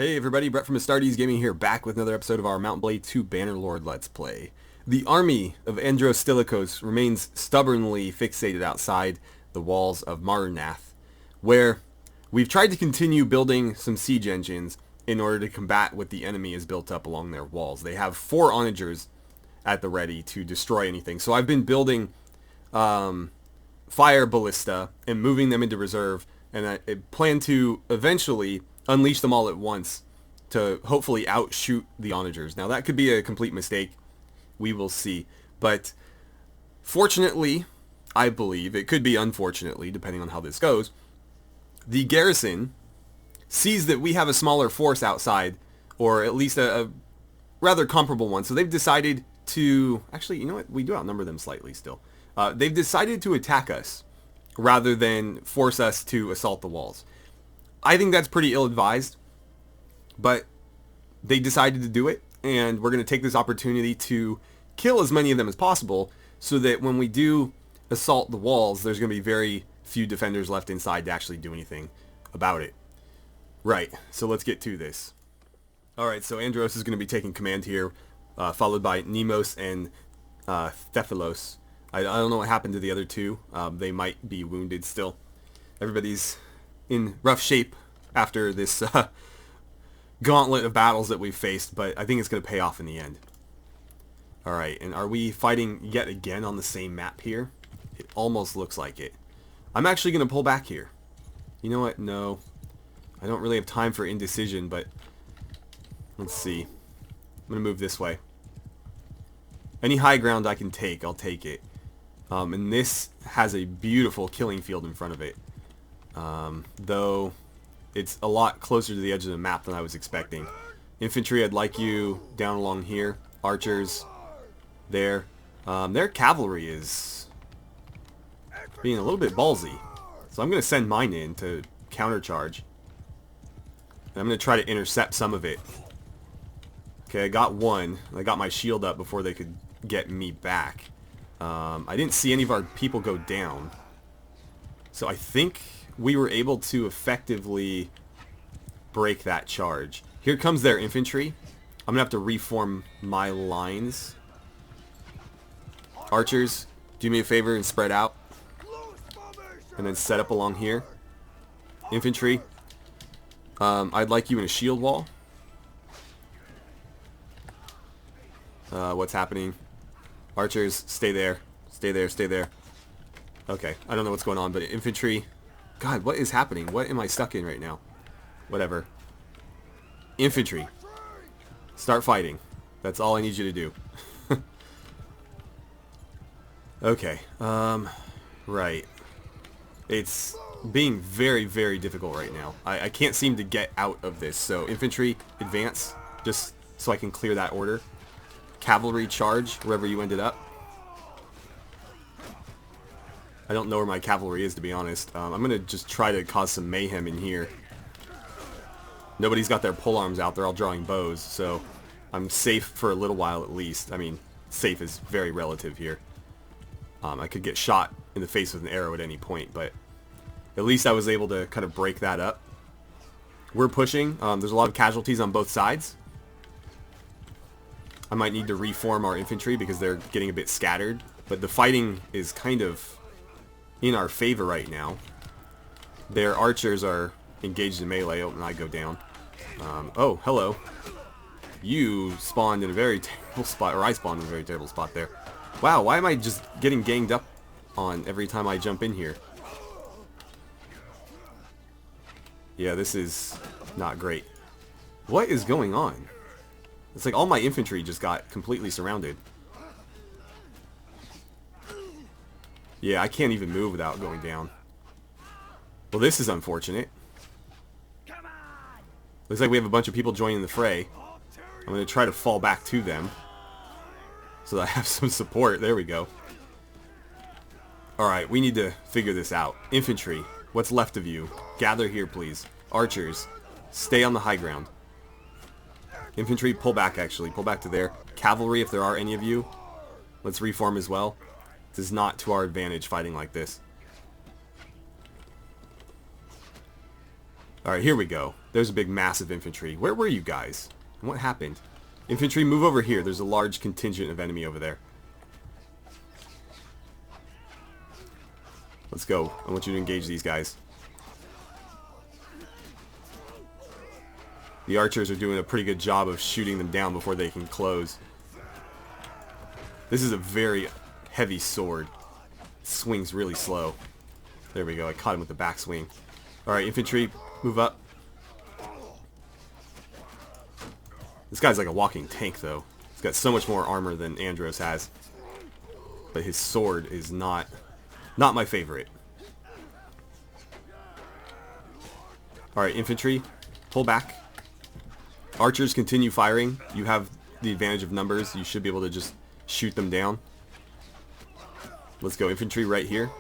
Hey everybody, Brett from AstartesGaming here, back with another episode of our Mount Blade 2 Bannerlord Let's Play. The army of Androstilikos remains stubbornly fixated outside the walls of Mara Nath, where we've tried to continue building some siege engines in order to combat what the enemy has built up along their walls. They have 4 onagers at the ready to destroy anything, so I've been building fire ballista and moving them into reserve, and I plan to eventually unleash them all at once to hopefully outshoot the onagers. Now that could be a complete mistake. We will see. But fortunately, I believe, it could be unfortunately, depending on how this goes, the garrison sees that we have a smaller force outside, or at least a rather comparable one. So they've decided to, actually, you know what? We do outnumber them slightly still. They've decided to attack us rather than force us to assault the walls. I think that's pretty ill-advised, but they decided to do it, and we're going to take this opportunity to kill as many of them as possible so that when we do assault the walls, there's going to be very few defenders left inside to actually do anything about it. Right, so let's get to this. Alright, so Andros is going to be taking command here, followed by Nemos and Thephilos. I don't know what happened to the other two. They might be wounded still. Everybody's in rough shape after this gauntlet of battles that we've faced, but I think it's going to pay off in the end. Alright, and are we fighting yet again on the same map here? It almost looks like it. I'm actually going to pull back here. You know what? No. I don't really have time for indecision, but let's see. I'm going to move this way. Any high ground I can take, I'll take it. And this has a beautiful killing field in front of it. Though it's a lot closer to the edge of the map than I was expecting. Infantry, I'd like you down along here. Archers, there. Their cavalry is being a little bit ballsy. So I'm going to send mine in to countercharge. And I'm going to try to intercept some of it. Okay, I got one. I got my shield up before they could get me back. I didn't see any of our people go down. So I think we were able to effectively break that charge. Here comes their infantry. I'm going to have to reform my lines. Archers, do me a favor and spread out. And then set up along here. Infantry, I'd like you in a shield wall. What's happening? Archers, stay there. Stay there, stay there. Okay, I don't know what's going on, but infantry... God, what is happening? What am I stuck in right now? Whatever. Infantry. Start fighting. That's all I need you to do. Okay. Right. It's being very, very difficult right now. I can't seem to get out of this. So, infantry, advance. Just so I can clear that order. Cavalry, charge, wherever you ended up. I don't know where my cavalry is, to be honest. I'm going to just try to cause some mayhem in here. Nobody's got their polearms out. They're all drawing bows, so I'm safe for a little while at least. I mean, safe is very relative here. I could get shot in the face with an arrow at any point, but at least I was able to kind of break that up. We're pushing. There's a lot of casualties on both sides. I might need to reform our infantry because they're getting a bit scattered, but the fighting is kind of in our favor right now. Their archers are engaged in melee. Oh, and I go down. Oh, hello. You spawned in a very terrible spot, or I spawned in a very terrible spot there. Wow, why am I just getting ganged up on every time I jump in here? Yeah, this is not great. What is going on? It's like all my infantry just got completely surrounded. Yeah, I can't even move without going down. Well, this is unfortunate. Looks like we have a bunch of people joining the fray. I'm going to try to fall back to them so that I have some support. There we go. Alright, we need to figure this out. Infantry, what's left of you? Gather here, please. Archers, stay on the high ground. Infantry, pull back actually. Pull back to there. Cavalry, if there are any of you, let's reform as well. This is not to our advantage fighting like this. Alright, here we go. There's a big massive infantry. Where were you guys? And what happened? Infantry, move over here. There's a large contingent of enemy over there. Let's go. I want you to engage these guys. The archers are doing a pretty good job of shooting them down before they can close. This is a very heavy sword. It swings really slow. There we go. I caught him with the backswing. Alright, infantry, move up. This guy's like a walking tank, though. He's got so much more armor than Andros has. But his sword is not my favorite. Alright, infantry, pull back. Archers, continue firing. You have the advantage of numbers. You should be able to just shoot them down. Let's go. Infantry right here.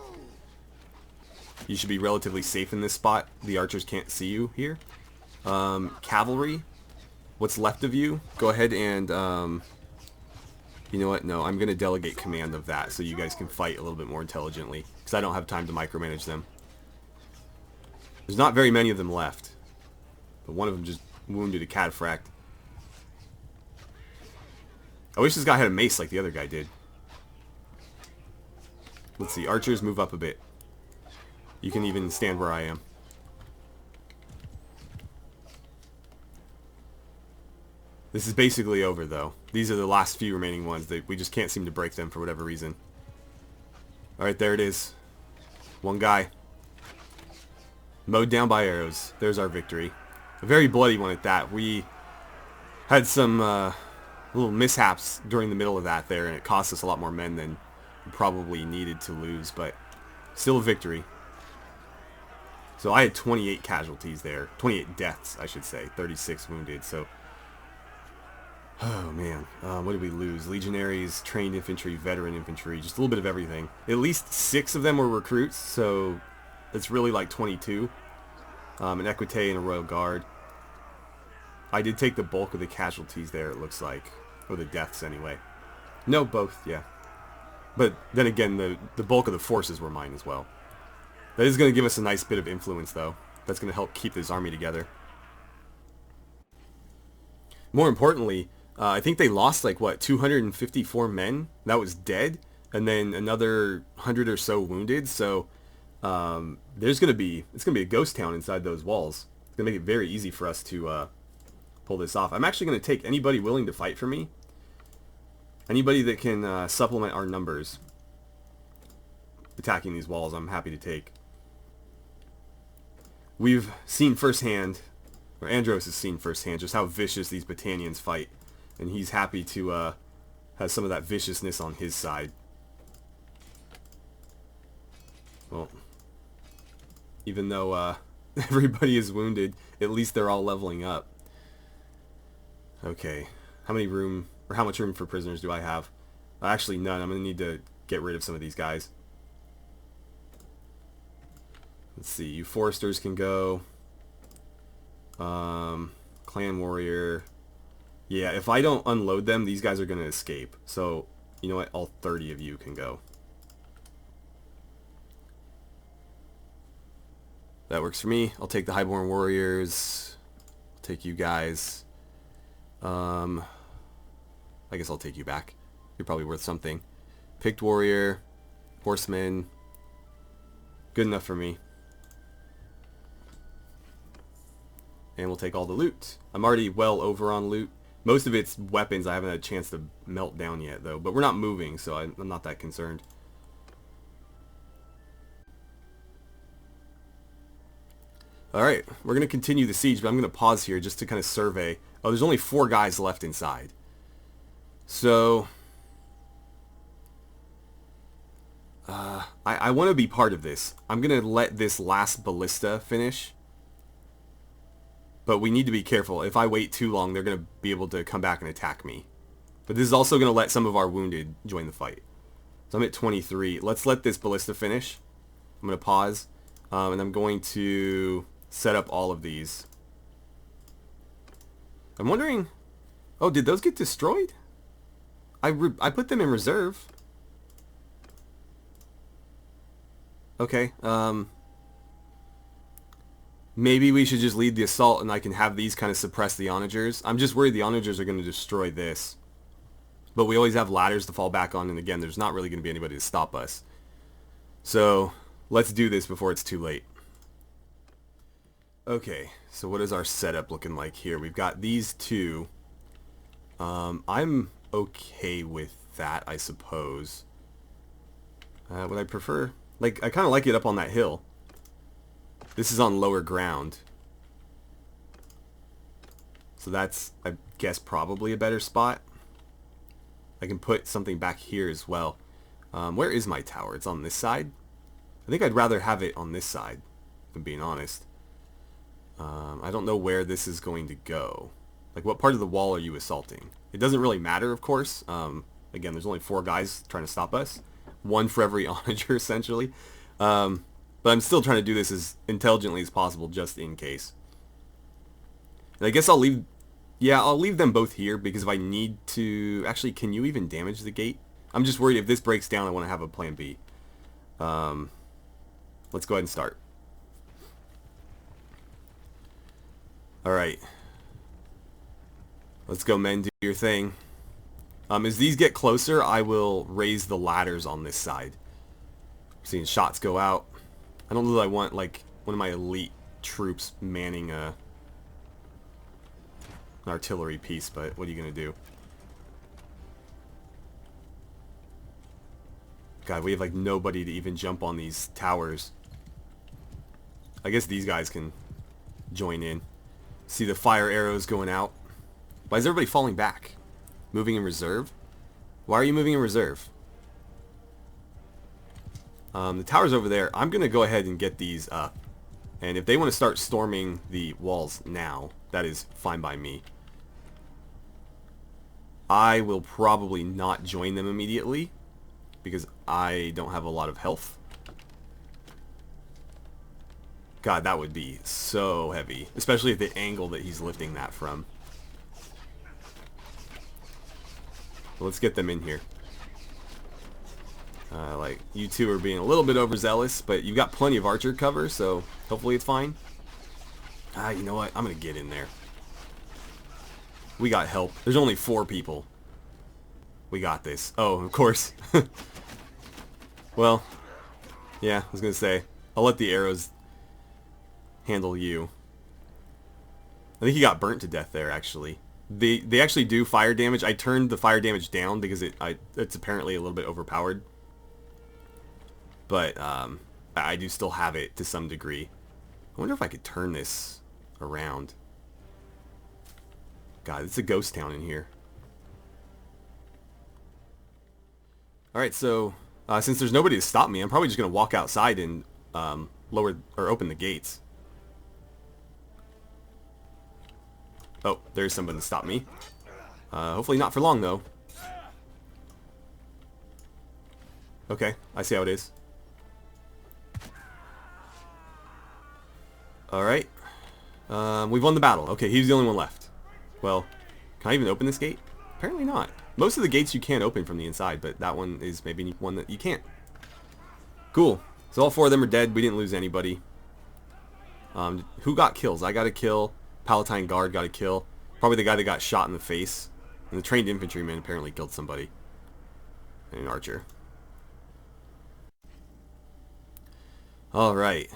You should be relatively safe in this spot. The archers can't see you here. Cavalry, what's left of you, go ahead and, you know what, no, I'm going to delegate command of that so you guys can fight a little bit more intelligently, because I don't have time to micromanage them. There's not very many of them left, but one of them just wounded a cataphract. I wish this guy had a mace like the other guy did. Let's see, archers, move up a bit. You can even stand where I am. This is basically over, though. These are the last few remaining ones. We just can't seem to break them for whatever reason. Alright, there it is. One guy. Mowed down by arrows. There's our victory. A very bloody one at that. We had some little mishaps during the middle of that there, and it cost us a lot more men than we probably needed to lose, but still a victory. So I had 28 casualties there. 28 deaths, I should say. 36 wounded, so... Oh, man. What did we lose? Legionaries, trained infantry, veteran infantry, just a little bit of everything. At least 6 of them were recruits, so it's really like 22. An Equite and a Royal Guard. I did take the bulk of the casualties there, it looks like. Or the deaths, anyway. No, both, yeah. But then again, the bulk of the forces were mine as well. That is going to give us a nice bit of influence, though. That's going to help keep this army together. More importantly, I think they lost, like, what, 254 men? That was dead. And then another 100 or so wounded. So, it's going to be a ghost town inside those walls. It's going to make it very easy for us to pull this off. I'm actually going to take anybody willing to fight for me. Anybody that can supplement our numbers attacking these walls, I'm happy to take. We've seen firsthand, or Andros has seen firsthand, just how vicious these Battanians fight. And he's happy to have some of that viciousness on his side. Well, even though everybody is wounded, at least they're all leveling up. Okay, how much room for prisoners do I have? Actually, none. I'm going to need to get rid of some of these guys. Let's see, you foresters can go. Clan warrior. Yeah, if I don't unload them, these guys are going to escape. So, you know what? All 30 of you can go. That works for me. I'll take the highborn warriors. I'll take you guys. I guess I'll take you back. You're probably worth something. Picked warrior. Horsemen. Good enough for me. And we'll take all the loot. I'm already well over on loot. Most of it's weapons I haven't had a chance to melt down yet, though. But we're not moving, so I'm not that concerned. Alright, we're going to continue the siege, but I'm going to pause here just to kind of survey. Oh, there's only 4 guys left inside. So... I want to be part of this. I'm going to let this last ballista finish. But we need to be careful. If I wait too long, they're going to be able to come back and attack me. But this is also going to let some of our wounded join the fight. So I'm at 23. Let's let this ballista finish. I'm going to pause. And I'm going to set up all of these. I'm wondering... Oh, did those get destroyed? I put them in reserve. Maybe we should just lead the assault and I can have these kind of suppress the onagers. I'm just worried the onagers are going to destroy this. But we always have ladders to fall back on, and again, there's not really going to be anybody to stop us. So, let's do this before it's too late. Okay, so what is our setup looking like here? We've got these two. I'm okay with that, I suppose. Would I prefer... Like, I kind of like it up on that hill. This is on lower ground. So that's, I guess, probably a better spot. I can put something back here as well. Where is my tower? It's on this side? I think I'd rather have it on this side, if I'm being honest. I don't know where this is going to go. Like, what part of the wall are you assaulting? It doesn't really matter, of course. Again, there's only 4 guys trying to stop us. 1 for every onager, essentially. But I'm still trying to do this as intelligently as possible, just in case. And I guess I'll leave... Yeah, I'll leave them both here, because if I need to... Actually, can you even damage the gate? I'm just worried if this breaks down, I want to have a plan B. Let's go ahead and start. Alright. Let's go, men, do your thing. As these get closer, I will raise the ladders on this side. I'm seeing shots go out. I don't know that I want, like, one of my elite troops manning an artillery piece, but what are you going to do? God, we have, like, nobody to even jump on these towers. I guess these guys can join in. See the fire arrows going out. Why is everybody falling back? Moving in reserve? Why are you moving in reserve? The tower's over there. I'm going to go ahead and get these up. And if they want to start storming the walls now, that is fine by me. I will probably not join them immediately, because I don't have a lot of health. God, that would be so heavy. Especially at the angle that he's lifting that from. Let's get them in here. Like, you two are being a little bit overzealous, but you've got plenty of archer cover, so hopefully it's fine. You know what? I'm going to get in there. We got help. There's only 4 people. We got this. Oh, of course. Well, yeah, I was going to say, I'll let the arrows handle you. I think he got burnt to death there, actually. They actually do fire damage. I turned the fire damage down because it's apparently a little bit overpowered. But I do still have it to some degree. I wonder if I could turn this around. God, it's a ghost town in here. Alright, so since there's nobody to stop me, I'm probably just going to walk outside and lower or open the gates. Oh, there's someone to stop me. Hopefully not for long, though. Okay, I see how it is. Alright. We've won the battle. Okay, he's the only one left. Well, can I even open this gate? Apparently not. Most of the gates you can open from the inside, but that one is maybe one that you can't. Cool. So all 4 of them are dead. We didn't lose anybody. Who got kills? I got a kill. Palatine guard got a kill. Probably the guy that got shot in the face. And the trained infantryman apparently killed somebody. And an archer. Alright.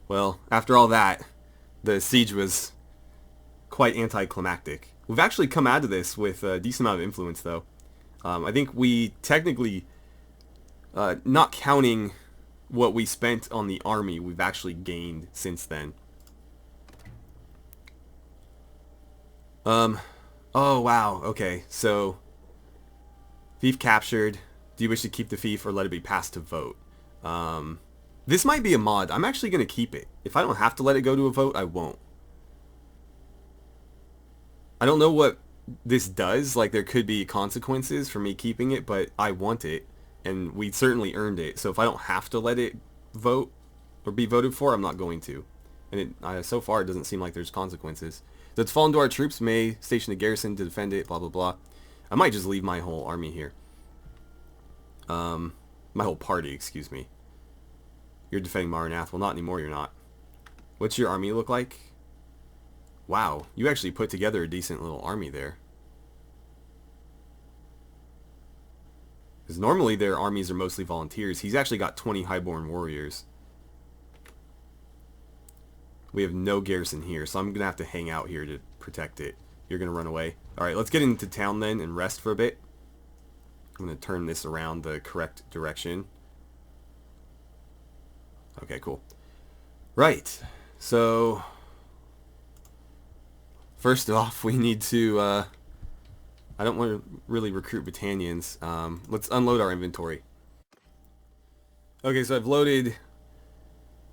Well, after all that, the siege was quite anticlimactic. We've actually come out of this with a decent amount of influence, though. I think we technically, not counting what we spent on the army, we've actually gained since then. Oh, wow. Okay, so thief captured. Do you wish to keep the thief or let it be passed to vote? This might be a mod. I'm actually going to keep it. If I don't have to let it go to a vote, I won't. I don't know what this does. Like, there could be consequences for me keeping it, but I want it, and we certainly earned it. So if I don't have to let it vote or be voted for, I'm not going to. And so far, it doesn't seem like there's consequences. That's fallen to our troops may station a garrison to defend it, blah, blah, blah. I might just leave my whole army here. My whole party, excuse me. You're defending Mara Nath. Well, not anymore, you're not. What's your army look like? Wow, you actually put together a decent little army there. Because normally their armies are mostly volunteers. He's actually got 20 highborn warriors. We have no garrison here, so I'm going to have to hang out here to protect it. You're going to run away. Alright, let's get into town then and rest for a bit. I'm going to turn this around the correct direction. Okay, cool. Right, so first off, we need to, I don't want to really recruit Battanians. Let's unload our inventory. Okay, so I've loaded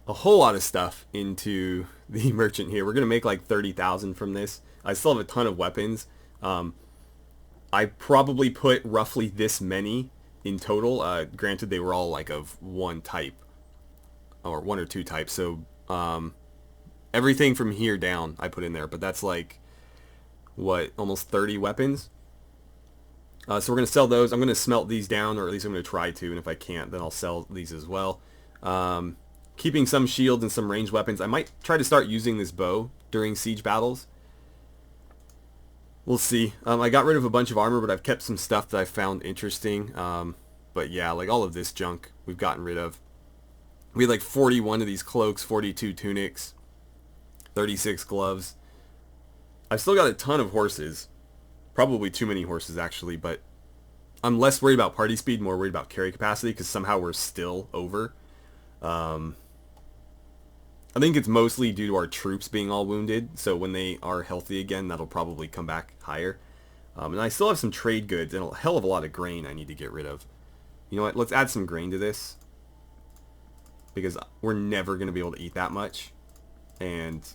a whole lot of stuff into the merchant here. We're going to make like 30,000 from this. I still have a ton of weapons. I probably put roughly this many in total. Granted, they were all like of one type. Or one or two types. So everything from here down I put in there. But that's like, what, almost 30 weapons? So we're going to sell those. I'm going to smelt these down, or at least I'm going to try to. And if I can't, then I'll sell these as well. Keeping some shields and some ranged weapons. I might try to start using this bow during siege battles. We'll see. I got rid of a bunch of armor, but I've kept some stuff that I found interesting. But yeah, like all of this junk we've gotten rid of. We had like 41 of these cloaks, 42 tunics, 36 gloves. I've still got a ton of horses. Probably too many horses, actually, but I'm less worried about party speed, more worried about carry capacity, because somehow we're still over. I think it's mostly due to our troops being all wounded, so when they are healthy again, that'll probably come back higher. And I still have some trade goods and a hell of a lot of grain I need to get rid of. You know what, let's add some grain to this, because we're never going to be able to eat that much, and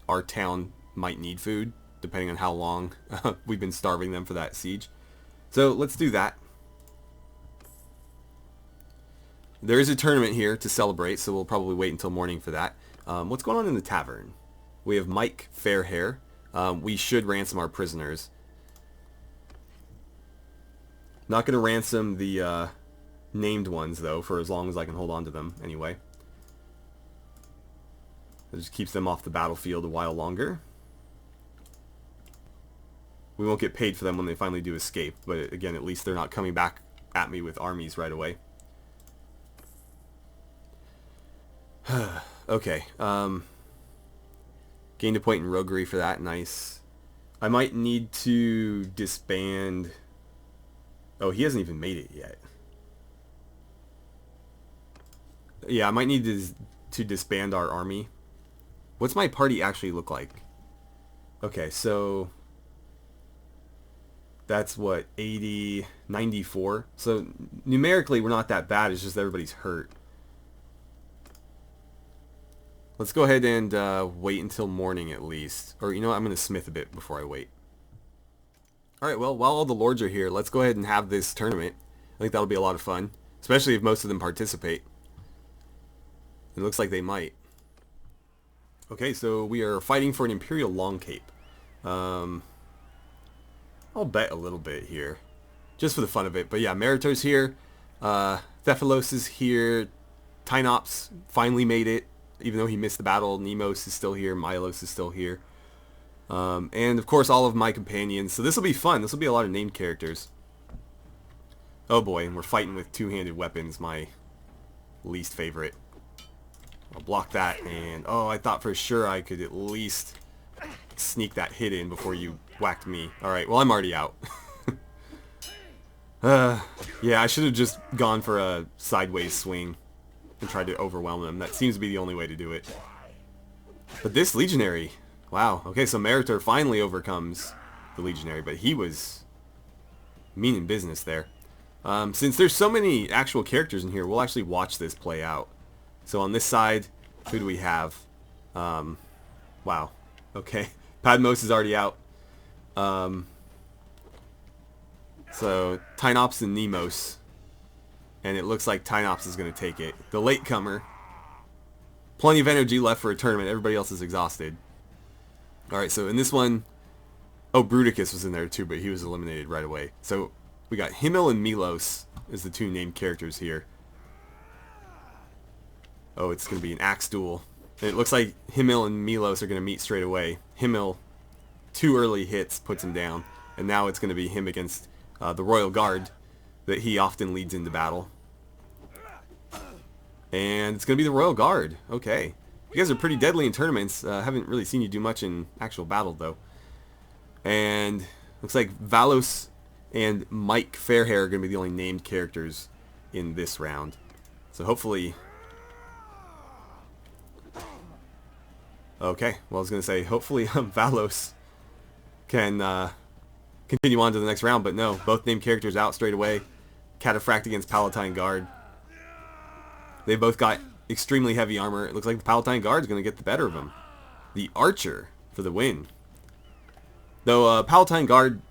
our town might need food, depending on how long we've been starving them for that siege. So let's do that. There is a tournament here to celebrate, so we'll probably wait until morning for that. What's going on in the tavern? We have Mike Fairhair. We should ransom our prisoners. Not going to ransom the named ones, though, for as long as I can hold on to them anyway. It just keeps them off the battlefield a while longer. We won't get paid for them when they finally do escape, but again, at least they're not coming back at me with armies right away. Okay, gained a point in roguery for that, nice. I might need to disband... Oh, he hasn't even made it yet. Yeah, I might need to disband our army. What's my party actually look like? Okay, so... That's what, 80, 94? So numerically we're not that bad, it's just everybody's hurt. Let's go ahead and wait until morning at least. Or you know what, I'm going to smith a bit before I wait. Alright, well, while all the lords are here, let's go ahead and have this tournament. I think that'll be a lot of fun. Especially if most of them participate. It looks like they might. Okay, so we are fighting for an Imperial Long Cape. I'll bet a little bit here. Just for the fun of it. But yeah, Meritor's here. Thephalos is here. Tynops finally made it. Even though he missed the battle. Nemos is still here. Milos is still here. And of course all of my companions. So this will be fun. This will be a lot of named characters. Oh boy, and we're fighting with two-handed weapons. My least favorite. I'll block that, and oh, I thought for sure I could at least sneak that hit in before you whacked me. Alright, well I'm already out. Yeah, I should have just gone for a sideways swing and tried to overwhelm them. That seems to be the only way to do it. But this Legionary, wow. Okay, so Meritor finally overcomes the Legionary, but he was meaning business there. Since there's so many actual characters in here, we'll actually watch this play out. So on this side, who do we have? Wow. Okay. Padmos is already out. So Tynops and Nemos. And it looks like Tynops is going to take it. The latecomer. Plenty of energy left for a tournament. Everybody else is exhausted. Alright, so in this one... Oh, Bruticus was in there too, but he was eliminated right away. So we got Himmel and Milos as the two named characters here. Oh, it's going to be an axe duel. It looks like Himmel and Milos are going to meet straight away. Himmel, 2 early hits puts him down, and now it's going to be him against the Royal Guard that he often leads into battle. And it's going to be the Royal Guard. Okay. You guys are pretty deadly in tournaments. Haven't really seen you do much in actual battle, though. And looks like Valos and Mike Fairhair are going to be the only named characters in this round. So hopefully... Okay, well I was going to say, hopefully Valos can continue on to the next round, but no, both named characters out straight away. Cataphract against Palatine Guard. They both got extremely heavy armor. It looks like the Palatine Guard is going to get the better of them. The Archer for the win. Though Palatine Guard,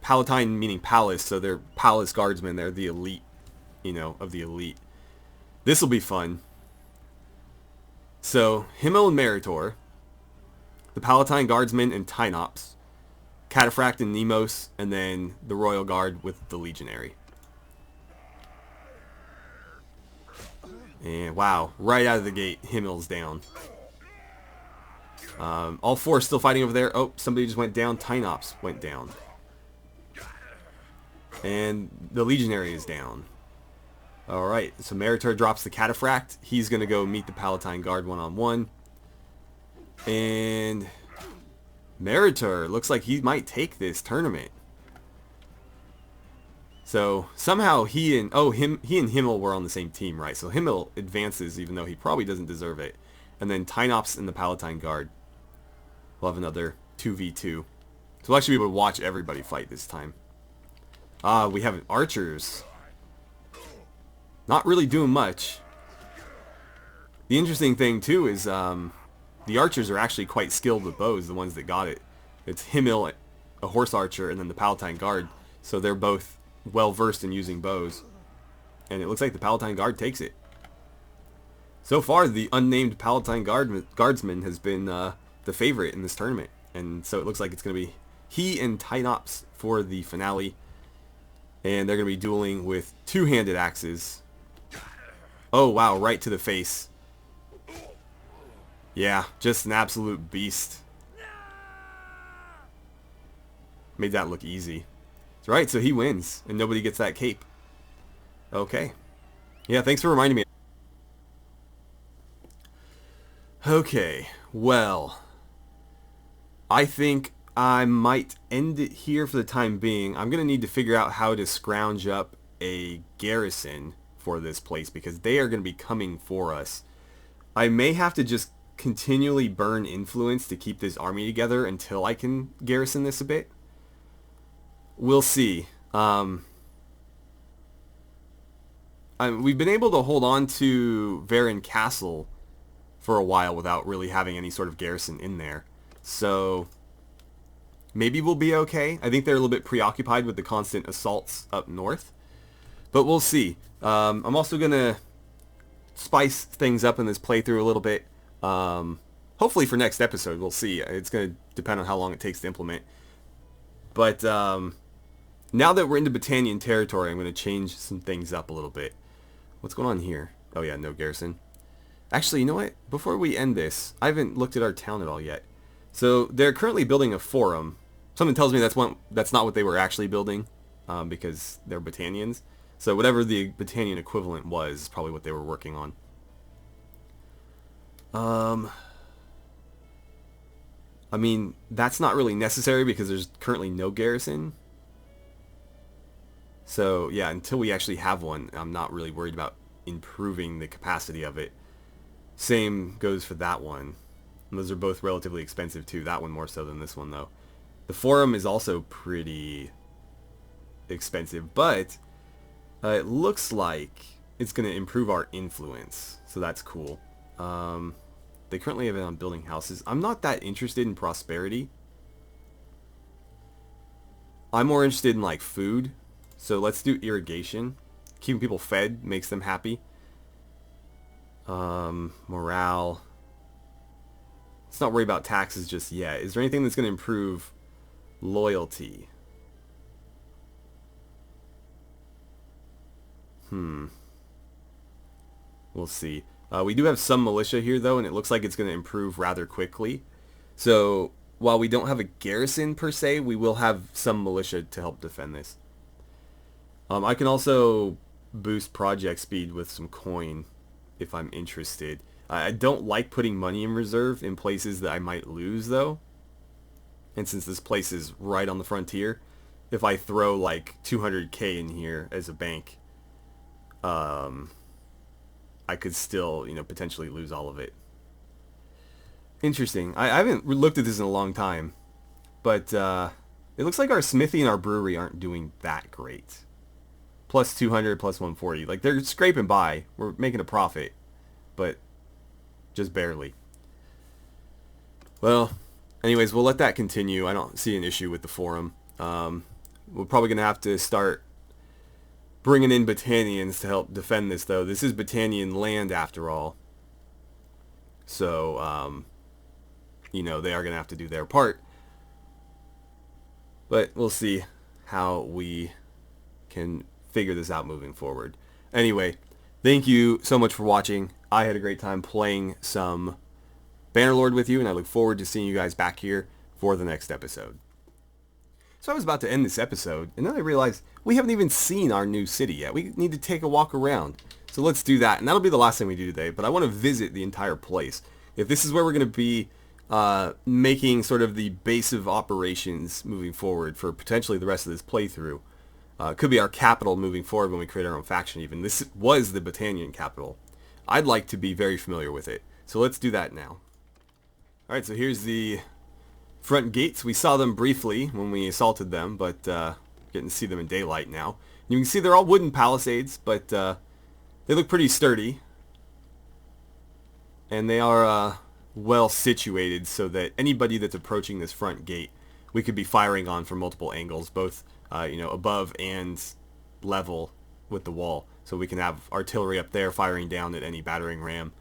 Palatine meaning palace, so they're palace guardsmen. They're the elite, you know, of the elite. This will be fun. So, Himmel and Meritor, the Palatine Guardsmen and Tynops, Cataphract and Nemos, and then the Royal Guard with the Legionary. And wow, right out of the gate, Himmel's down. All 4 still fighting over there. Oh, somebody just went down. Tynops went down. And the Legionary is down. Alright, so Meritor drops the Cataphract. He's going to go meet the Palatine Guard one-on-one. And Meritor looks like he might take this tournament. So somehow he and Himmel were on the same team, right? So Himmel advances even though he probably doesn't deserve it. And then Tynops and the Palatine Guard will have another 2v2. So we'll actually be able to watch everybody fight this time. We have archers. Not really doing much. The interesting thing too is the archers are actually quite skilled with bows, the ones that got it. It's Himmel, a horse archer, and then the Palatine Guard. So they're both well versed in using bows. And it looks like the Palatine Guard takes it. So far, the unnamed Palatine Guardsman has been the favorite in this tournament. And so it looks like it's going to be he and Tynops for the finale. And they're going to be dueling with 2-handed axes. Oh, wow, right to the face. Yeah, just an absolute beast. Made that look easy. That's right, so he wins, and nobody gets that cape. Okay. Yeah, thanks for reminding me. Okay, well, I think I might end it here for the time being. I'm going to need to figure out how to scrounge up a garrison for this place because they are going to be coming for us. I may have to just continually burn influence to keep this army together until I can garrison this a bit. We'll see. We've been able to hold on to Varen Castle for a while without really having any sort of garrison in there. So maybe we'll be okay. I think they're a little bit preoccupied with the constant assaults up north. But we'll see. I'm also going to spice things up in this playthrough a little bit. Hopefully for next episode, we'll see. It's going to depend on how long it takes to implement. But now that we're into Battanian territory, I'm going to change some things up a little bit. What's going on here? Oh yeah, no garrison. Actually, you know what? Before we end this, I haven't looked at our town at all yet. So they're currently building a forum. Something tells me that's not what they were actually building, because they're Battanians. So whatever the Battanian equivalent was is probably what they were working on. I mean, that's not really necessary because there's currently no garrison. So yeah, until we actually have one, I'm not really worried about improving the capacity of it. Same goes for that one. And those are both relatively expensive too. That one more so than this one though. The forum is also pretty expensive, but it looks like it's going to improve our influence. So that's cool. They currently have it on building houses. I'm not that interested in prosperity. I'm more interested in like food. So let's do irrigation. Keeping people fed makes them happy. Morale. Let's not worry about taxes just yet. Is there anything that's going to improve loyalty? We'll see. We do have some militia here, though, and it looks like it's going to improve rather quickly. So while we don't have a garrison per se, we will have some militia to help defend this. I can also boost project speed with some coin if I'm interested. I don't like putting money in reserve in places that I might lose, though. And since this place is right on the frontier, if I throw like 200k in here as a bank, I could still, potentially lose all of it. Interesting. I haven't looked at this in a long time, but it looks like our smithy and our brewery aren't doing that great. Plus 200, plus 140. Like, they're scraping by. We're making a profit, but just barely. Well, anyways, we'll let that continue. I don't see an issue with the forum. We're probably going to have to start bringing in Battanians to help defend this, though. This is Battanian land, after all. So, they are going to have to do their part. But we'll see how we can figure this out moving forward. Anyway, thank you so much for watching. I had a great time playing some Bannerlord with you, and I look forward to seeing you guys back here for the next episode. So I was about to end this episode, and then I realized we haven't even seen our new city yet. We need to take a walk around. So let's do that, and that'll be the last thing we do today, but I want to visit the entire place. If this is where we're going to be making sort of the base of operations moving forward for potentially the rest of this playthrough, it could be our capital moving forward when we create our own faction even. This was the Battanian capital. I'd like to be very familiar with it. So let's do that now. Alright, so here's the front gates. We saw them briefly when we assaulted them, but getting to see them in daylight now. You can see they're all wooden palisades, but they look pretty sturdy. And they are well situated so that anybody that's approaching this front gate, we could be firing on from multiple angles, both above and level with the wall. So we can have artillery up there firing down at any battering ram.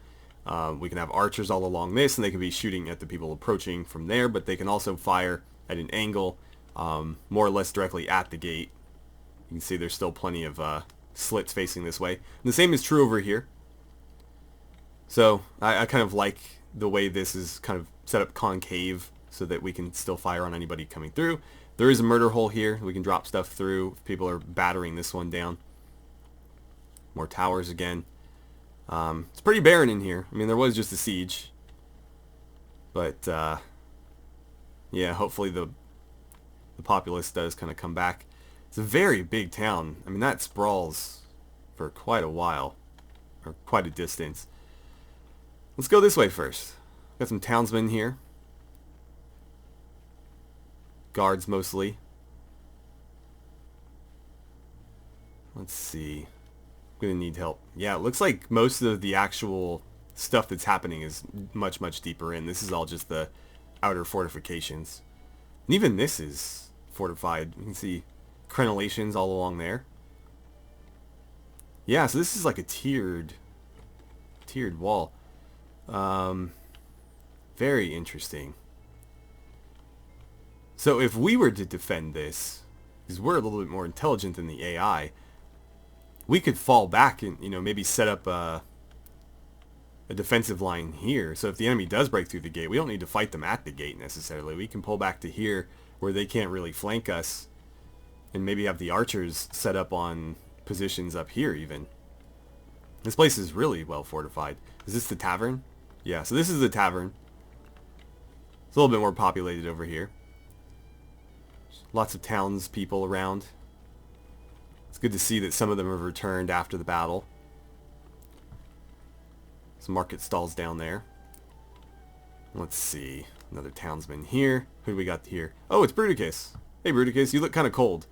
We can have archers all along this, and they can be shooting at the people approaching from there, but they can also fire at an angle, more or less directly at the gate. You can see there's still plenty of slits facing this way. And the same is true over here. So I kind of like the way this is kind of set up concave so that we can still fire on anybody coming through. There is a murder hole here. We can drop stuff through if people are battering this one down. More towers again. It's pretty barren in here. I mean, there was just a siege. But, yeah, hopefully the populace does kind of come back. It's a very big town. I mean, that sprawls for quite a while. Or quite a distance. Let's go this way first. Got some townsmen here. Guards mostly. Let's see. I'm gonna need help. Yeah, it looks like most of the actual stuff that's happening is much, much deeper in. This is all just the outer fortifications. And even this is fortified. You can see crenellations all along there. Yeah, so this is like a tiered wall. Very interesting. So if we were to defend this, because we're a little bit more intelligent than the AI, we could fall back and, maybe set up a defensive line here. So if the enemy does break through the gate, we don't need to fight them at the gate necessarily. We can pull back to here where they can't really flank us, and maybe have the archers set up on positions up here even. This place is really well fortified. Is this the tavern? Yeah, so this is the tavern. It's a little bit more populated over here. Lots of townspeople around. It's good to see that some of them have returned after the battle. Some market stalls down there. Let's see. Another townsman here. Who do we got here? Oh, it's Bruticus. Hey, Bruticus, you look kind of cold.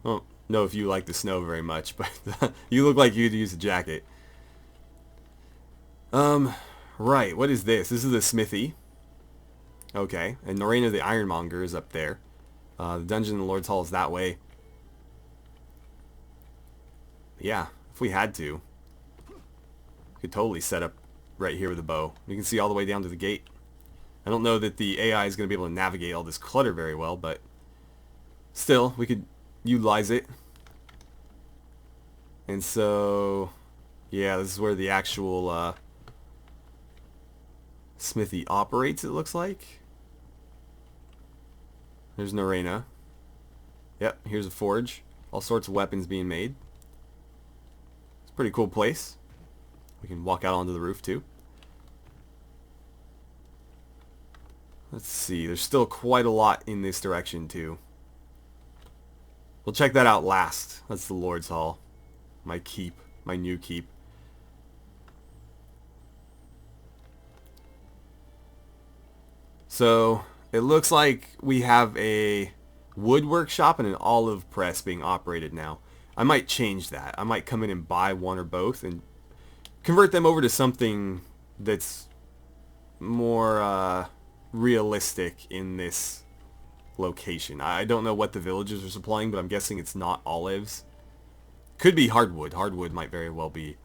I don't know if you like the snow very much, but you look like you'd use a jacket. Right, what is this? This is the smithy. Okay, and Norena the Ironmonger is up there. The dungeon in the Lord's Hall is that way. Yeah, if we had to, we could totally set up right here with a bow. You can see all the way down to the gate. I don't know that the AI is going to be able to navigate all this clutter very well, but still, we could utilize it. And so, Yeah, this is where the actual smithy operates, it looks like. There's an arena. Yep, here's a forge. All sorts of weapons being made. It's a pretty cool place. We can walk out onto the roof too. Let's see, there's still quite a lot in this direction too. We'll check that out last. That's the Lord's Hall. My keep. My new keep. So, it looks like we have a wood workshop and an olive press being operated now. I might change that. I might come in and buy one or both and convert them over to something that's more realistic in this location. I don't know what the villagers are supplying, but I'm guessing it's not olives. Could be hardwood. Hardwood might very well be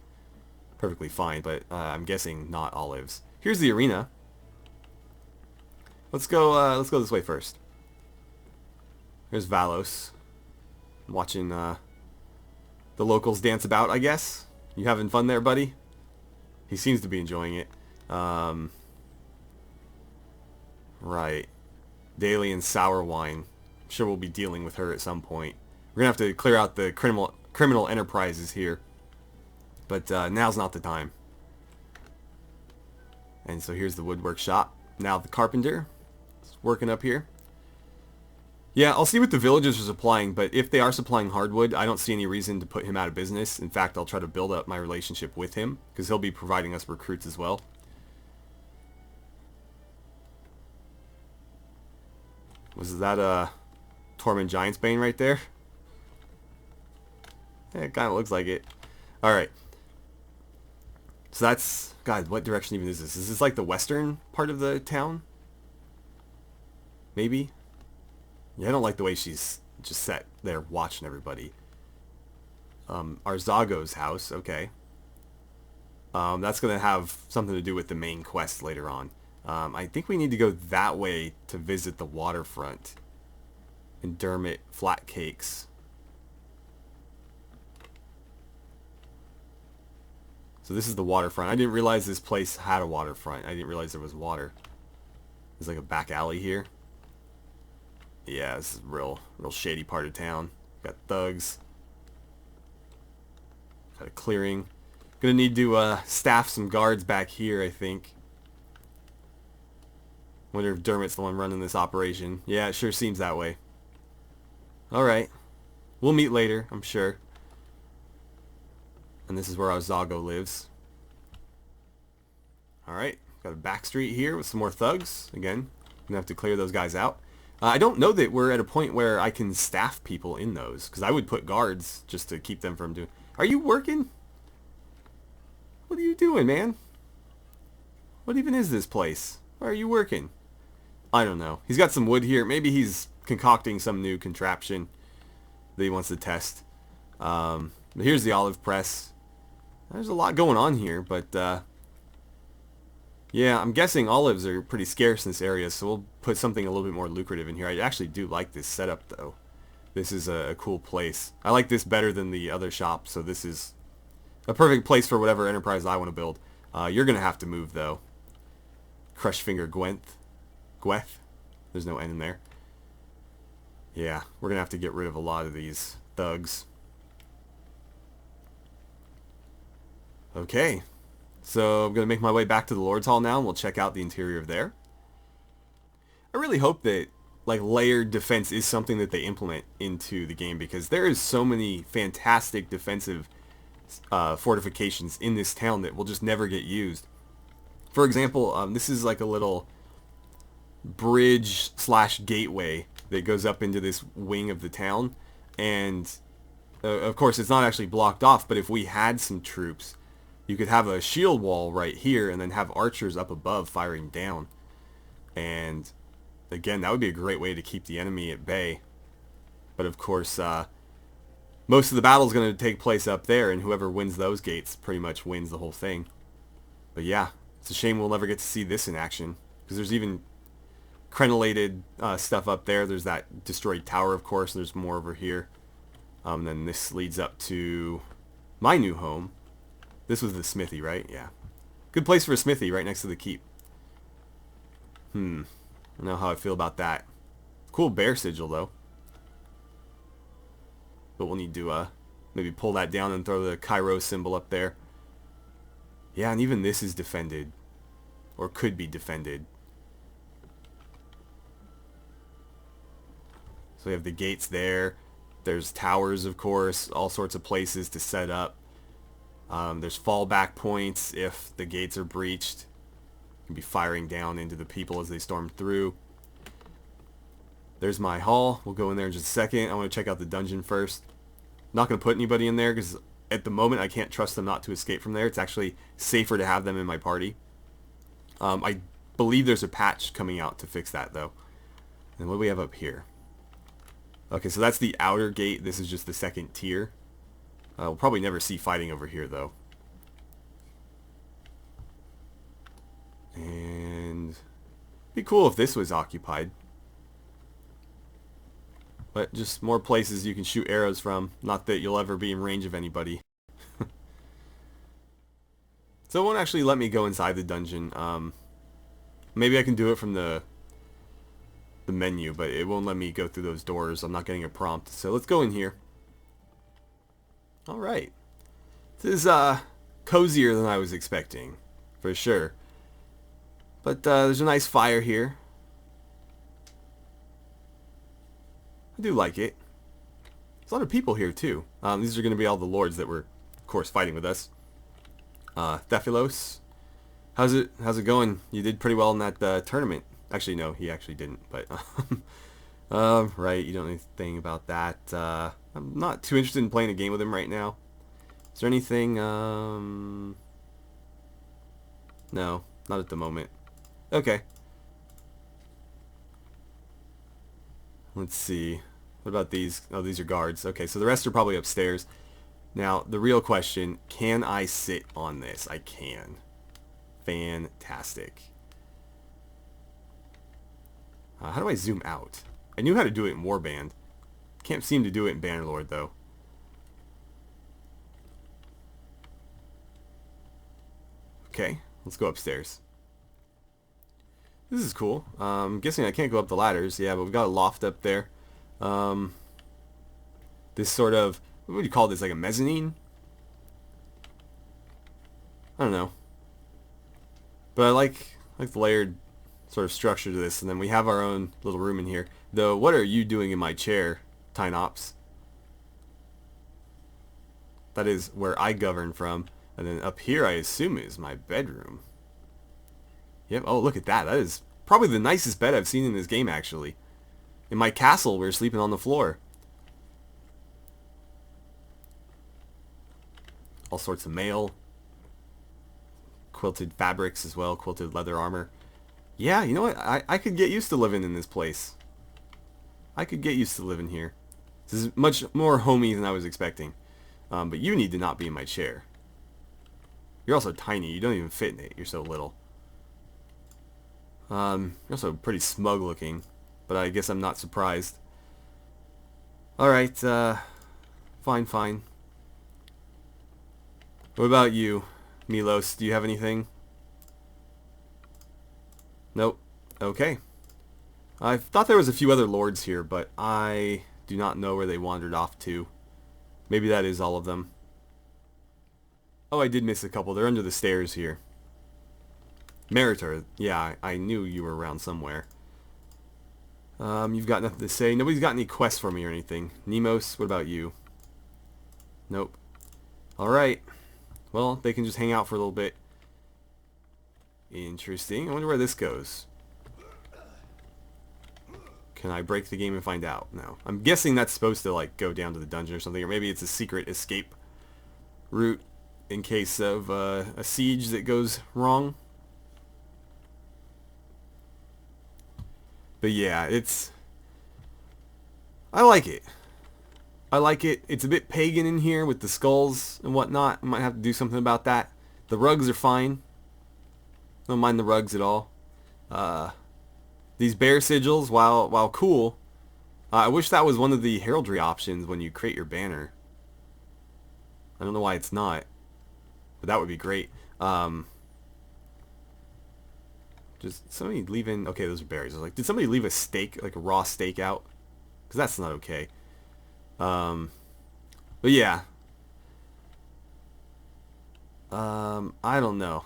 perfectly fine, but I'm guessing not olives. Here's the arena. Let's go this way first. There's Valos. I'm watching the locals dance about, I guess. You having fun there, buddy? He seems to be enjoying it. Right. Daily and Sour Wine. I'm sure we'll be dealing with her at some point. We're going to have to clear out the criminal enterprises here. But now's not the time. And so here's the woodwork shop. Now the carpenter is working up here. Yeah, I'll see what the villagers are supplying, but if they are supplying hardwood, I don't see any reason to put him out of business. In fact, I'll try to build up my relationship with him, because he'll be providing us recruits as well. Was that a Tormund Giantsbane right there? Yeah, it kind of looks like it. Alright. So that's... God, what direction even is this? Is this like the western part of the town? Maybe? Yeah, I don't like the way she's just sat there watching everybody. Arzago's house, okay. That's going to have something to do with the main quest later on. I think we need to go that way to visit the waterfront. And Dermot Flat Cakes. So this is the waterfront. I didn't realize this place had a waterfront. I didn't realize there was water. There's like a back alley here. Yeah, this is real shady part of town. Got thugs. Got a clearing. Gonna need to staff some guards back here, I think. Wonder if Dermot's the one running this operation. Yeah, it sure seems that way. Alright. We'll meet later, I'm sure. And this is where Arzago lives. Alright, got a back street here with some more thugs. Again, gonna have to clear those guys out. I don't know that we're at a point where I can staff people in those, because I would put guards just to keep them from doing... Are you working? What are you doing, man? What even is this place? Why are you working? I don't know. He's got some wood here. Maybe he's concocting some new contraption that he wants to test. But here's the olive press. There's a lot going on here, but... yeah, I'm guessing olives are pretty scarce in this area, so we'll put something a little bit more lucrative in here. I actually do like this setup, though. This is a cool place. I like this better than the other shop, so this is a perfect place for whatever enterprise I want to build. You're going to have to move, though. Crushfinger Gweth. There's no N in there. Yeah, we're going to have to get rid of a lot of these thugs. Okay. So I'm going to make my way back to the Lord's Hall now, and we'll check out the interior of there. I really hope that like layered defense is something that they implement into the game, because there is so many fantastic defensive fortifications in this town that will just never get used. For example, this is like a little bridge / gateway that goes up into this wing of the town, and of course it's not actually blocked off, but if we had some troops, you could have a shield wall right here and then have archers up above firing down. And again, that would be a great way to keep the enemy at bay. But of course, most of the battle is going to take place up there, and whoever wins those gates pretty much wins the whole thing. But yeah, it's a shame we'll never get to see this in action, because there's even crenellated stuff up there. There's that destroyed tower, of course, and there's more over here. Then this leads up to my new home. This was the smithy, right? Yeah. Good place for a smithy, right next to the keep. I don't know how I feel about that. Cool bear sigil, though. But we'll need to maybe pull that down and throw the Cairo symbol up there. Yeah, and even this is defended. Or could be defended. So we have the gates there. There's towers, of course. All sorts of places to set up. There's fallback points if the gates are breached. You can be firing down into the people as they storm through. There's my hall. We'll go in there in just a second. I want to check out the dungeon first. I'm not going to put anybody in there because at the moment I can't trust them not to escape from there. It's actually safer to have them in my party. I believe there's a patch coming out to fix that, though. And what do we have up here? Okay, so that's the outer gate. This is just the second tier. We'll probably never see fighting over here, though. And it'd be cool if this was occupied. But just more places you can shoot arrows from. Not that you'll ever be in range of anybody. So it won't actually let me go inside the dungeon. Maybe I can do it from the menu, but it won't let me go through those doors. I'm not getting a prompt. So let's go in here. Alright. This is cozier than I was expecting. For sure. But there's a nice fire here. I do like it. There's a lot of people here too. These are going to be all the lords that were, of course, fighting with us. Thephilos, how's it going? You did pretty well in that tournament. Actually, no, he actually didn't. But right, you don't know anything about that. I'm not too interested in playing a game with him right now. Is there anything? No, not at the moment. Okay. Let's see. What about these? Oh, these are guards. Okay, so the rest are probably upstairs. Now, the real question, can I sit on this? I can. Fantastic. How do I zoom out? I knew how to do it in Warband. Can't seem to do it in Bannerlord, though. Okay, let's go upstairs. This is cool. I'm guessing I can't go up the ladders. Yeah, but we've got a loft up there. This sort of... what would you call this? Like a mezzanine? I don't know. But I like the layered sort of structure to this. And then we have our own little room in here. Though, what are you doing in my chair, Tynops? That is where I govern from. And then up here, I assume, is my bedroom. Yep. Oh, look at that. That is probably the nicest bed I've seen in this game, actually. In my castle, we were sleeping on the floor. All sorts of mail. Quilted fabrics as well. Quilted leather armor. Yeah, you know what? I could get used to living in this place. I could get used to living here. This is much more homey than I was expecting. But you need to not be in my chair. You're also tiny. You don't even fit in it. You're so little. You're also pretty smug looking. But I guess I'm not surprised. Alright, fine, fine. What about you, Milos? Do you have anything? Nope. Okay. I thought there was a few other lords here, but I do not know where they wandered off to. Maybe that is all of them. Oh, I did miss a couple. They're under the stairs here. Meritor. Yeah, I knew you were around somewhere. You've got nothing to say. Nobody's got any quests for me or anything. Nemos, what about you? Nope. Alright. Well, they can just hang out for a little bit. Interesting. I wonder where this goes. Can I break the game and find out? No. I'm guessing that's supposed to, like, go down to the dungeon or something. Or maybe it's a secret escape route in case of a siege that goes wrong. But yeah, it's... I like it. I like it. It's a bit pagan in here with the skulls and whatnot. I might have to do something about that. The rugs are fine. Don't mind the rugs at all. These bear sigils, while cool, I wish that was one of the heraldry options when you create your banner. I don't know why it's not. but that would be great. Just somebody leaving... Okay, those are berries. I was like, did somebody leave a steak, like a raw steak out? Because that's not okay. But yeah. I don't know.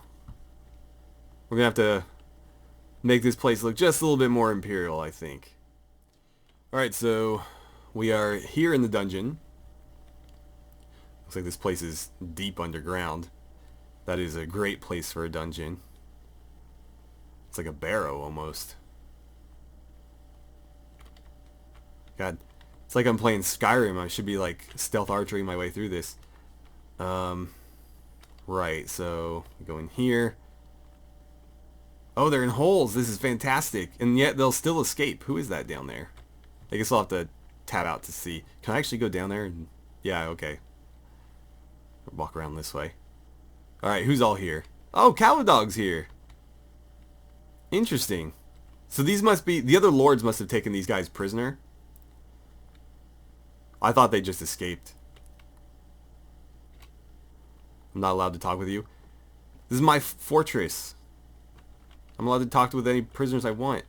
We're going to have to make this place look just a little bit more imperial, I think. Alright, so we are here in the dungeon. Looks like this place is deep underground. That is a great place for a dungeon. It's like a barrow almost. God, it's like I'm playing Skyrim. I should be like stealth archering my way through this. Right, so go in here. Oh, they're in holes. This is fantastic. And yet they'll still escape. Who is that down there? I guess I'll have to tab out to see. Can I actually go down there? Yeah, okay. Walk around this way. Alright, who's all here? Oh, Calradog's here. Interesting. So these must be... The other lords must have taken these guys prisoner. I thought they just escaped. I'm not allowed to talk with you. This is my fortress. I'm allowed to talk with any prisoners I want.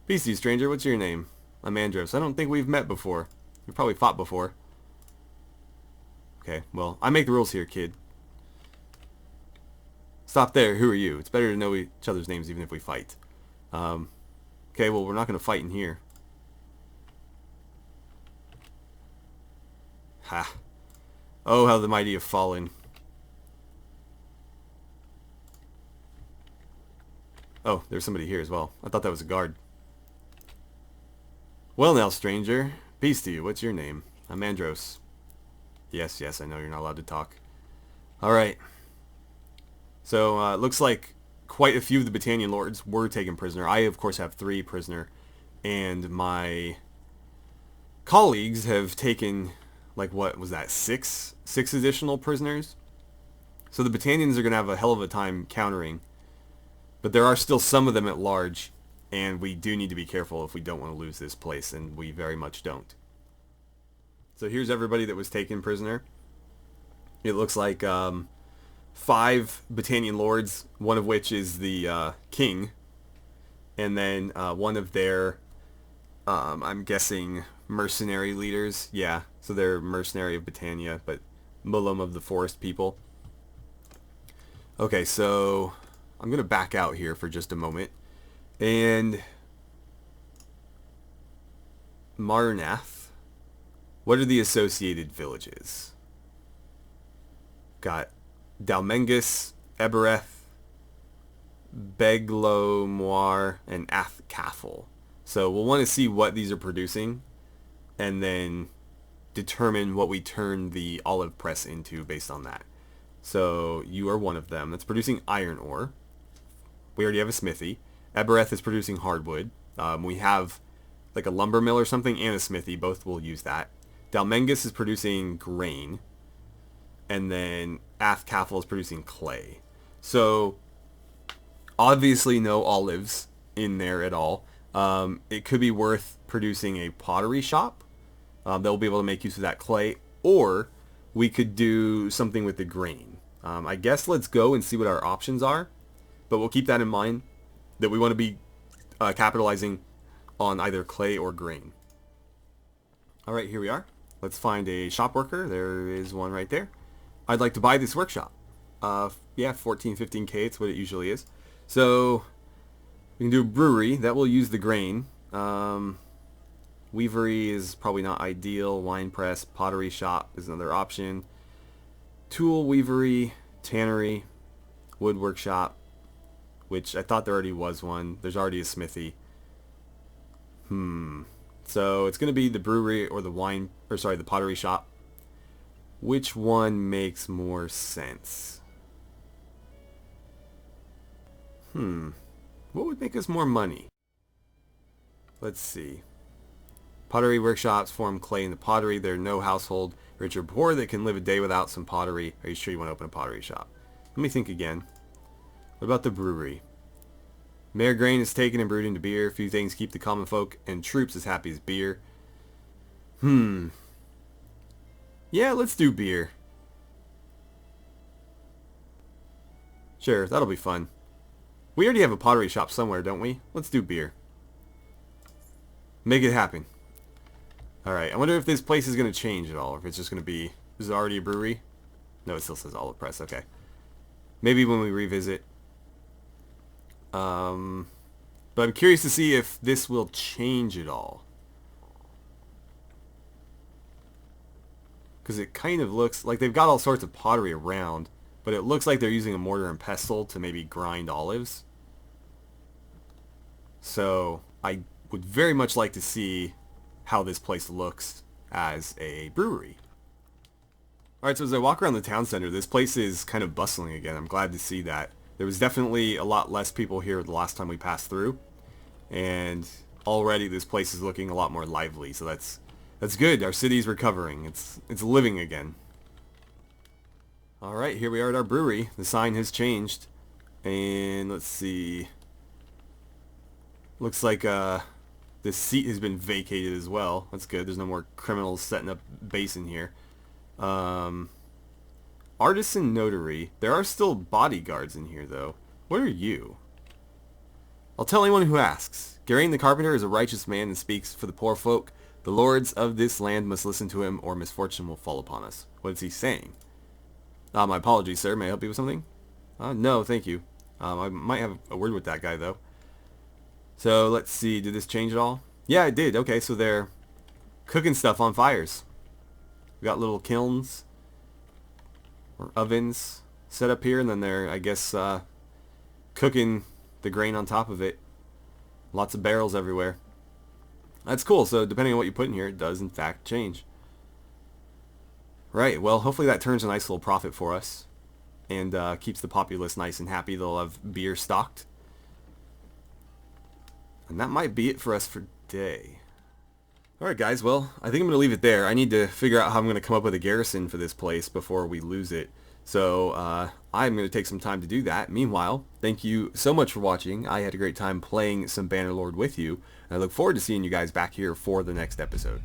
Peace to you, stranger. What's your name? I'm Andros. I don't think we've met before. We've probably fought before. Okay, well, I make the rules here, kid. Stop there. Who are you? It's better to know each other's names even if we fight. Okay, well, we're not going to fight in here. Ha. Oh, how the mighty have fallen. Oh, there's somebody here as well. I thought that was a guard. Well now, stranger. Peace to you. What's your name? I'm Andros. Yes, yes, I know you're not allowed to talk. Alright. So, looks like quite a few of the Battanian lords were taken prisoner. I, of course, have 3 prisoner. And my colleagues have taken, like, what was that, 6 additional prisoners? So the Battanians are going to have a hell of a time countering. But there are still some of them at large. And we do need to be careful if we don't want to lose this place. And we very much don't. So here's everybody that was taken prisoner. It looks like 5 Battanian lords, one of which is the king, and then one of their, I'm guessing, mercenary leaders. Yeah, so they're mercenary of Battania, but Mullum of the Forest people. Okay, so I'm going to back out here for just a moment. And Mara Nath. What are the associated villages? Got Dalmengus, Ebereth, Beglomoir, and Athkafel. So we'll want to see what these are producing and then determine what we turn the olive press into based on that. So you are one of them. That's producing iron ore. We already have a smithy. Ebereth is producing hardwood. We have like a lumber mill or something and a smithy. Both will use that. Dalmengus is producing grain. And then Athkafel is producing clay. So obviously no olives in there at all. It could be worth producing a pottery shop. They'll be able to make use of that clay. Or we could do something with the grain. I guess let's go and see what our options are. But we'll keep that in mind, that we want to be capitalizing on either clay or grain. Alright, here we are. Let's find a shop worker. There is one right there. I'd like to buy this workshop. Yeah, 14, 15k, it's what it usually is. So, we can do a brewery. That will use the grain. Weavery is probably not ideal. Wine press, pottery shop is another option. Tool, weavery, tannery, wood workshop, which I thought there already was one. There's already a smithy. So it's going to be the brewery or the wine, or sorry, the pottery shop. Which one makes more sense? What would make us more money? Let's see. Pottery workshops form clay in the pottery. There are no household, rich or poor, that can live a day without some pottery. Are you sure you want to open a pottery shop? Let me think again. What about the brewery? Mare grain is taken and brewed into beer. Few things keep the common folk and troops as happy as beer. Yeah, let's do beer. Sure, that'll be fun. We already have a pottery shop somewhere, don't we? Let's do beer. Make it happen. Alright, I wonder if this place is going to change at all, or if it's just going to be... Is it already a brewery? No, it still says Olive Press, okay. Maybe when we revisit. But I'm curious to see if this will change at all. Because it kind of looks like they've got all sorts of pottery around, but it looks like they're using a mortar and pestle to maybe grind olives. So I would very much like to see how this place looks as a brewery. Alright, so as I walk around the town center, this place is kind of bustling again. I'm glad to see that. There was definitely a lot less people here the last time we passed through. And already this place is looking a lot more lively, so that's good. Our city's recovering. It's living again. Alright, here we are at our brewery. The sign has changed. And let's see. Looks like this seat has been vacated as well. That's good. There's no more criminals setting up base in here. Artisan Notary. There are still bodyguards in here, though. What are you? I'll tell anyone who asks. Geraint the Carpenter is a righteous man and speaks for the poor folk. The lords of this land must listen to him, or misfortune will fall upon us. What is he saying? My apologies, sir. May I help you with something? No, thank you. I might have a word with that guy, though. So, let's see. Did this change at all? Yeah, it did. Okay, so they're cooking stuff on fires. We got little kilns or ovens set up here, and then they're, I guess, cooking the grain on top of it. Lots of barrels everywhere. That's cool. So, depending on what you put in here, it does, in fact, change. Right. Well, hopefully that turns a nice little profit for us and keeps the populace nice and happy. They'll have beer stocked. And that might be it for us for today. Alright guys, well, I think I'm going to leave it there. I need to figure out how I'm going to come up with a garrison for this place before we lose it. So, I'm going to take some time to do that. Meanwhile, thank you so much for watching. I had a great time playing some Bannerlord with you. And I look forward to seeing you guys back here for the next episode.